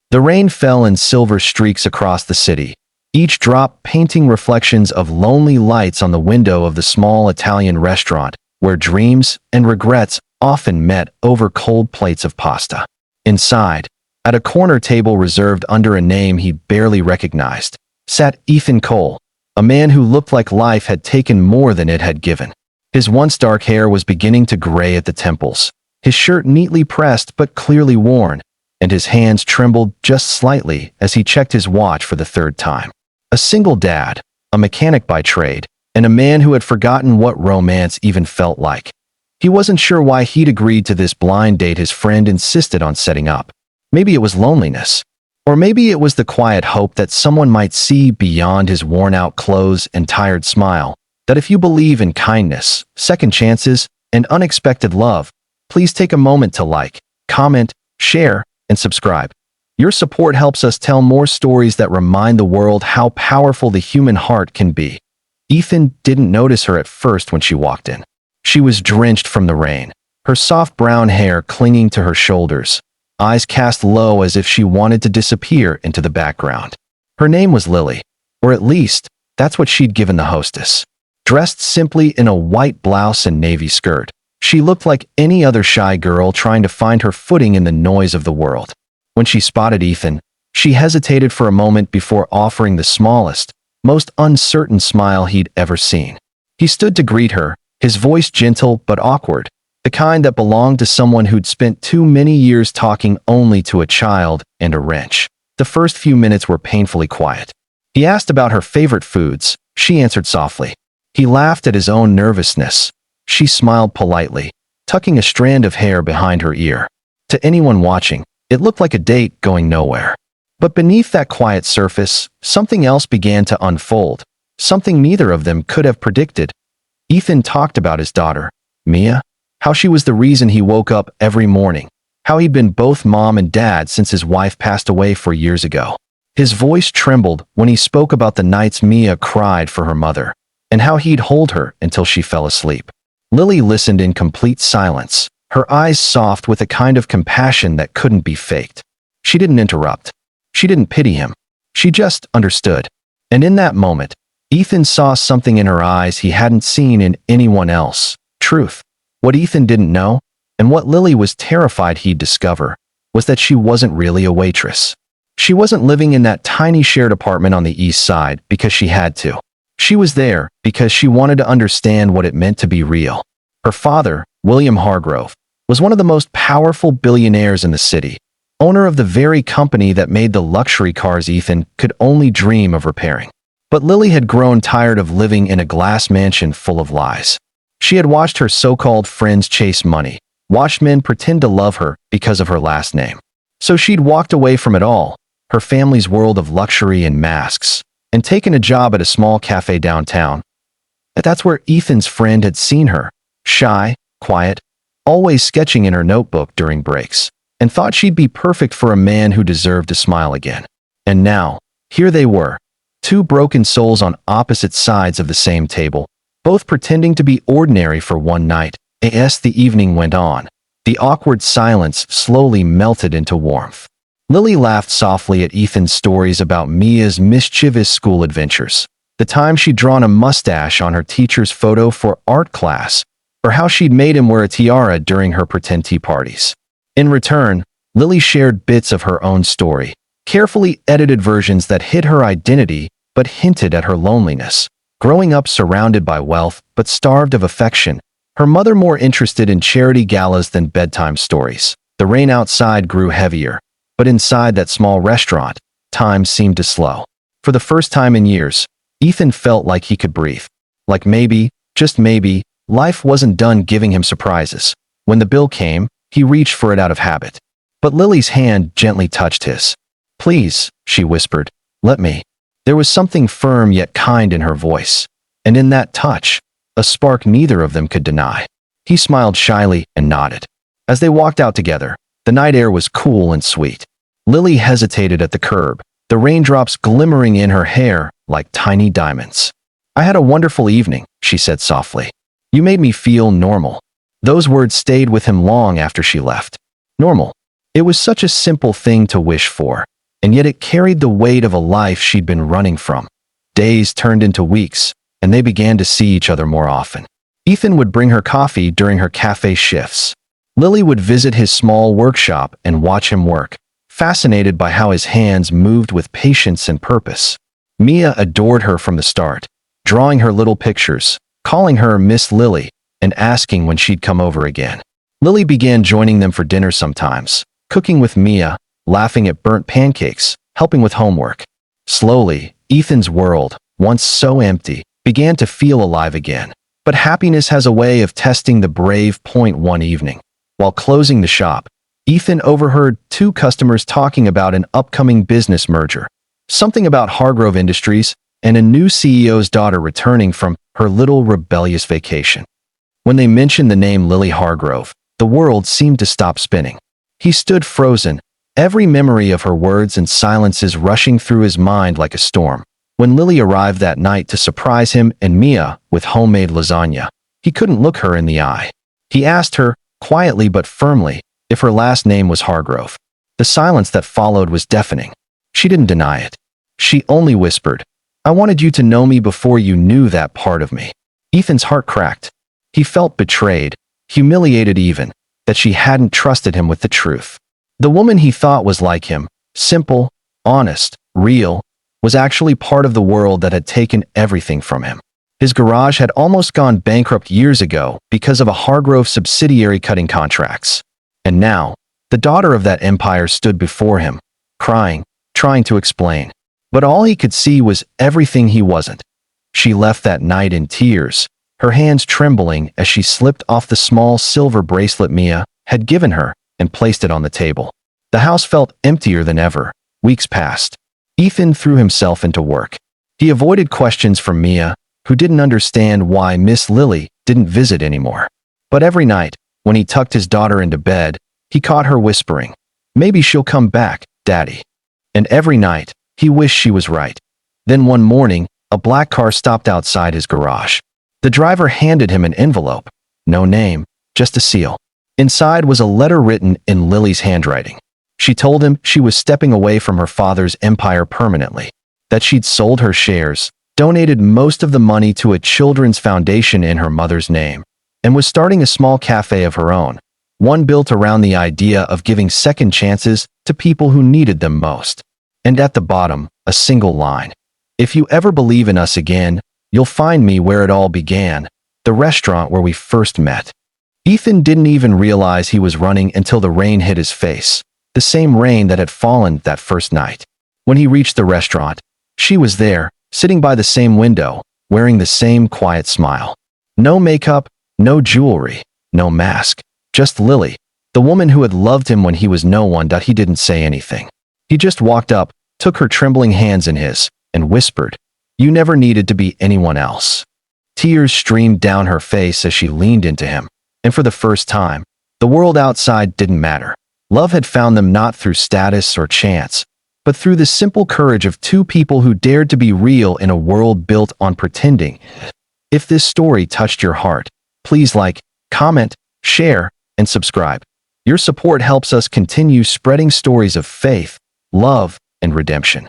The rain fell in silver streaks across the city, each drop painting reflections of lonely lights on the window of the small Italian restaurant where dreams and regrets often met over cold plates of pasta. Inside, at a corner table reserved under a name he barely recognized, sat Ethan Cole, a man who looked like life had taken more than it had given. His once dark hair was beginning to gray at the temples, his shirt neatly pressed but clearly worn, and his hands trembled just slightly as he checked his watch for the third time. A single dad, a mechanic by trade, and a man who had forgotten what romance even felt like. He wasn't sure why he'd agreed to this blind date his friend insisted on setting up. Maybe it was loneliness. Or maybe it was the quiet hope that someone might see beyond his worn-out clothes and tired smile, that if you believe in kindness, second chances, and unexpected love, please take a moment to like, comment, share, and subscribe. Your support helps us tell more stories that remind the world how powerful the human heart can be. Ethan didn't notice her at first when she walked in. She was drenched from the rain, her soft brown hair clinging to her shoulders, eyes cast low as if she wanted to disappear into the background. Her name was Lily, or at least, that's what she'd given the hostess. Dressed simply in a white blouse and navy skirt, she looked like any other shy girl trying to find her footing in the noise of the world. When she spotted Ethan, she hesitated for a moment before offering the smallest, most uncertain smile he'd ever seen. He stood to greet her, his voice gentle but awkward, the kind that belonged to someone who'd spent too many years talking only to a child and a wrench. The first few minutes were painfully quiet. He asked about her favorite foods. She answered softly. He laughed at his own nervousness. She smiled politely, tucking a strand of hair behind her ear. To anyone watching, it looked like a date going nowhere. But beneath that quiet surface, something else began to unfold, something neither of them could have predicted. Ethan talked about his daughter, Mia, how she was the reason he woke up every morning, how he'd been both mom and dad since his wife passed away 4 years ago. His voice trembled when he spoke about the nights Mia cried for her mother, and how he'd hold her until she fell asleep. Lily listened in complete silence, her eyes soft with a kind of compassion that couldn't be faked. She didn't interrupt. She didn't pity him. She just understood. And in that moment, Ethan saw something in her eyes he hadn't seen in anyone else. Truth. What Ethan didn't know, and what Lily was terrified he'd discover, was that she wasn't really a waitress. She wasn't living in that tiny shared apartment on the east side because she had to. She was there because she wanted to understand what it meant to be real. Her father, William Hargrove, was one of the most powerful billionaires in the city, owner of the very company that made the luxury cars Ethan could only dream of repairing. But Lily had grown tired of living in a glass mansion full of lies. She had watched her so-called friends chase money, watched men pretend to love her because of her last name. So she'd walked away from it all, her family's world of luxury and masks, and taken a job at a small cafe downtown. That's where Ethan's friend had seen her, shy, quiet, always sketching in her notebook during breaks, and thought she'd be perfect for a man who deserved to smile again. And now, here they were, two broken souls on opposite sides of the same table, both pretending to be ordinary for one night. As the evening went on, the awkward silence slowly melted into warmth. Lily laughed softly at Ethan's stories about Mia's mischievous school adventures, the time she'd drawn a mustache on her teacher's photo for art class, or how she'd made him wear a tiara during her pretend tea parties. In return, Lily shared bits of her own story, carefully edited versions that hid her identity but hinted at her loneliness. Growing up surrounded by wealth but starved of affection, her mother more interested in charity galas than bedtime stories. The rain outside grew heavier, but inside that small restaurant, time seemed to slow. For the first time in years, Ethan felt like he could breathe. Like maybe, just maybe, life wasn't done giving him surprises. When the bill came, he reached for it out of habit. But Lily's hand gently touched his. "Please," she whispered, "let me." There was something firm yet kind in her voice, and in that touch, a spark neither of them could deny. He smiled shyly and nodded. As they walked out together, the night air was cool and sweet. Lily hesitated at the curb, the raindrops glimmering in her hair like tiny diamonds. "I had a wonderful evening," she said softly. "You made me feel normal." Those words stayed with him long after she left. Normal. It was such a simple thing to wish for, and yet it carried the weight of a life she'd been running from. Days turned into weeks, and they began to see each other more often. Ethan would bring her coffee during her cafe shifts. Lily would visit his small workshop and watch him work, fascinated by how his hands moved with patience and purpose. Mia adored her from the start, drawing her little pictures, calling her Miss Lily, and asking when she'd come over again. Lily began joining them for dinner sometimes, cooking with Mia, laughing at burnt pancakes, helping with homework. Slowly, Ethan's world, once so empty, began to feel alive again. But happiness has a way of testing the brave. One evening, while closing the shop, Ethan overheard two customers talking about an upcoming business merger, something about Hargrove Industries and a new CEO's daughter returning from her little rebellious vacation. When they mentioned the name Lily Hargrove, the world seemed to stop spinning. He stood frozen, every memory of her words and silences rushing through his mind like a storm. When Lily arrived that night to surprise him and Mia with homemade lasagna, he couldn't look her in the eye. He asked her, quietly but firmly, if her last name was Hargrove. The silence that followed was deafening. She didn't deny it. She only whispered, "I wanted you to know me before you knew that part of me." Ethan's heart cracked. He felt betrayed, humiliated even, that she hadn't trusted him with the truth. The woman he thought was like him, simple, honest, real, was actually part of the world that had taken everything from him. His garage had almost gone bankrupt years ago because of a Hargrove subsidiary cutting contracts. And now, the daughter of that empire stood before him, crying, trying to explain. But all he could see was everything he wasn't. She left that night in tears, her hands trembling as she slipped off the small silver bracelet Mia had given her and placed it on the table. The house felt emptier than ever. Weeks passed. Ethan threw himself into work. He avoided questions from Mia, who didn't understand why Miss Lily didn't visit anymore. But every night, when he tucked his daughter into bed, he caught her whispering, "Maybe she'll come back, Daddy." And every night, he wished she was right. Then one morning, a black car stopped outside his garage. The driver handed him an envelope. No name, just a seal. Inside was a letter written in Lily's handwriting. She told him she was stepping away from her father's empire permanently, that she'd sold her shares, donated most of the money to a children's foundation in her mother's name, and was starting a small cafe of her own, one built around the idea of giving second chances to people who needed them most. And at the bottom, a single line. "If you ever believe in us again, you'll find me where it all began, the restaurant where we first met." Ethan didn't even realize he was running until the rain hit his face. The same rain that had fallen that first night. When he reached the restaurant, she was there, sitting by the same window, wearing the same quiet smile. No makeup, no jewelry, no mask, just Lily, the woman who had loved him when he was no one. He didn't say anything. He just walked up, took her trembling hands in his, and whispered, "You never needed to be anyone else." Tears streamed down her face as she leaned into him, and for the first time, the world outside didn't matter. Love had found them not through status or chance, but through the simple courage of two people who dared to be real in a world built on pretending. If this story touched your heart, please like, comment, share, and subscribe. Your support helps us continue spreading stories of faith, love, and redemption.